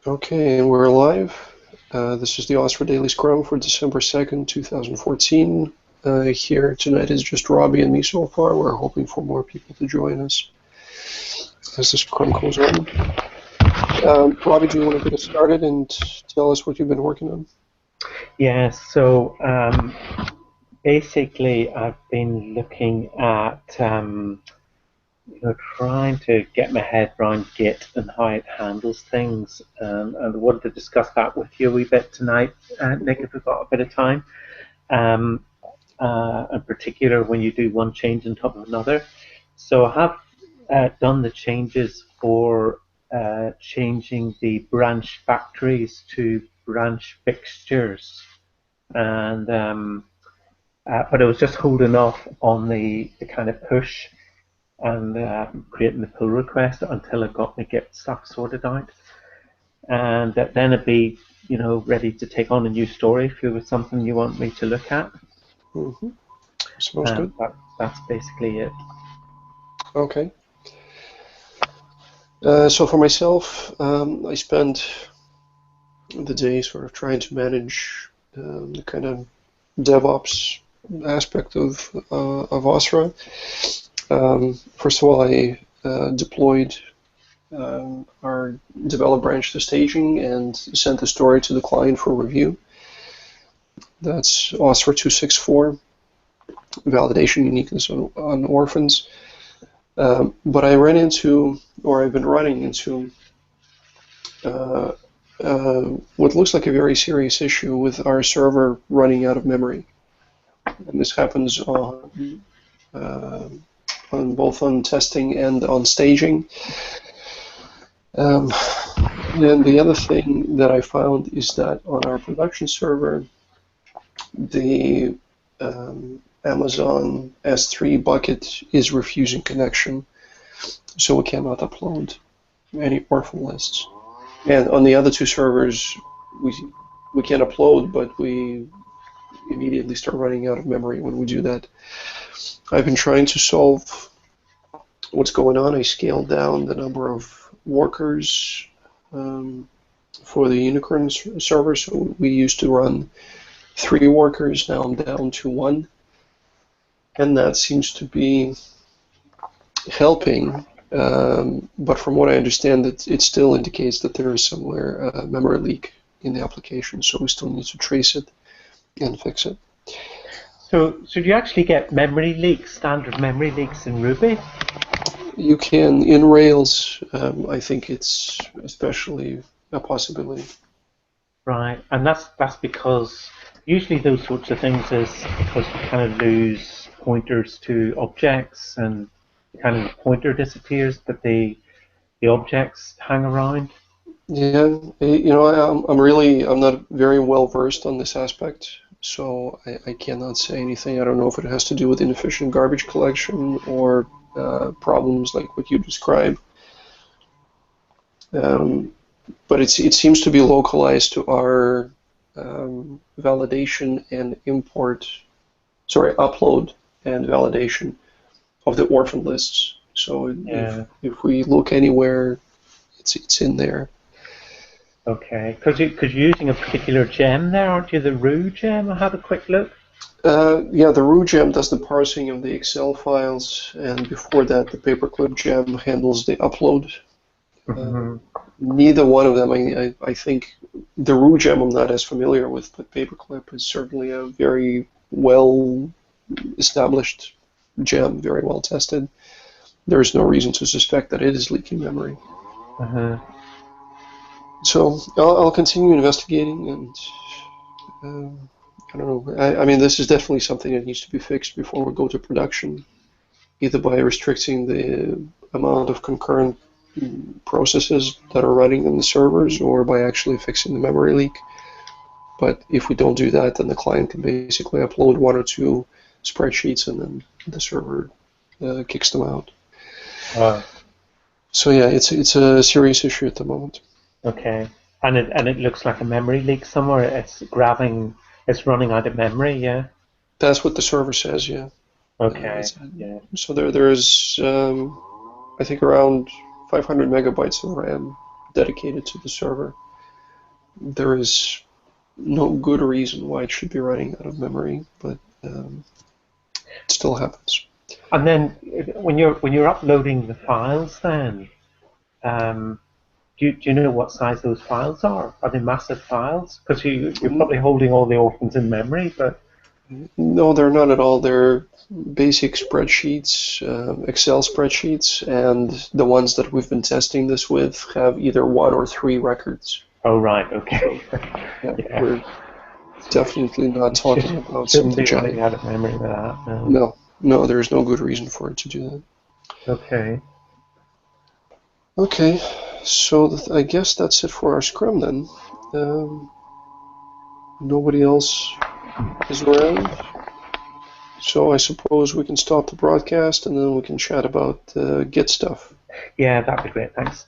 Okay, and we're live. This is the OSRA Daily Scrum for December 2nd, 2014. Here tonight is just Robbie and me so far. We're hoping for more people to join us as the Scrum goes on. Robbie, do you want to get us started and tell us what you've been working on? Yeah, so basically I've been looking at trying to get my head around Git and how it handles things, and I wanted to discuss that with you a wee bit tonight, Nick, if we've got a bit of time. In particular, when you do one change on top of another. So I have done the changes for changing the branch factories to branch fixtures, and but I was just holding off on the kind of push and creating the pull request until I got the Git stuff sorted out, and then it'd be ready to take on a new story if it was something you want me to look at. Mm-hmm. Sounds good. That's basically it. Okay. So for myself, I spent the day sort of trying to manage the kind of DevOps aspect of OSRA. First of all, I deployed our develop branch to staging and sent the story to the client for review. That's OSRA 264, validation uniqueness on orphans. But I ran into, or I've been running into, what looks like a very serious issue with our server running out of memory. And this happens on both on testing and on staging. And the other thing that I found is that on our production server, the Amazon S3 bucket is refusing connection, so we cannot upload any orphan lists. And on the other two servers, we can upload, but we immediately start running out of memory when we do that. I've been trying to solve what's going on. I scaled down the number of workers for the Unicorn server. So we used to run 3 workers, now I'm down to 1. And that seems to be helping. But from what I understand, it still indicates that there is somewhere a memory leak in the application. So we still need to trace it and fix it. So do you actually get memory leaks, standard memory leaks in Ruby? You can in Rails. I think it's especially a possibility. Right, and that's because usually those sorts of things is because you kind of lose pointers to objects, and kind of the pointer disappears, but the objects hang around. Yeah, I'm not very well versed on this aspect, so I cannot say anything. I don't know if it has to do with inefficient garbage collection or problems like what you describe. But it seems to be localized to our validation and upload and validation of the orphan lists. So if we look anywhere, it's in there. Okay, because you're using a particular gem there, aren't you? The roux gem. I had a quick look. Yeah, the roux gem does the parsing of the Excel files, and before that, the paperclip gem handles the upload. Neither one of them, I think, the roux gem I'm not as familiar with, but paperclip is certainly a very well established gem, very well tested. There is no reason to suspect that it is leaking memory. So I'll continue investigating, and I don't know. I mean, this is definitely something that needs to be fixed before we go to production, either by restricting the amount of concurrent processes that are running in the servers, or by actually fixing the memory leak. But if we don't do that, then the client can basically upload 1 or 2 spreadsheets, and then the server kicks them out. So yeah, it's a serious issue at the moment. Okay, and it looks like a memory leak somewhere. It's running out of memory. Yeah. That's what the server says. Yeah. Okay. Yeah. So there is I think around 500 megabytes of RAM dedicated to the server. there is no good reason why it should be running out of memory, but it still happens. And then when you're uploading the files, then do you know what size those files are? Are they massive files? Because you're probably holding all the orphans in memory, but No, they're not at all. They're basic spreadsheets, Excel spreadsheets, and the ones that we've been testing this with have either 1 or 3 records. oh right, okay. Yeah. We're definitely not talking about some Shouldn't be running giant. out of memory with that. No, there's no good reason for it to do that. Okay. Okay, so I guess that's it for our scrum then. Nobody else is around, so I suppose we can stop the broadcast and then we can chat about Git stuff. Yeah, that'd be great. Thanks.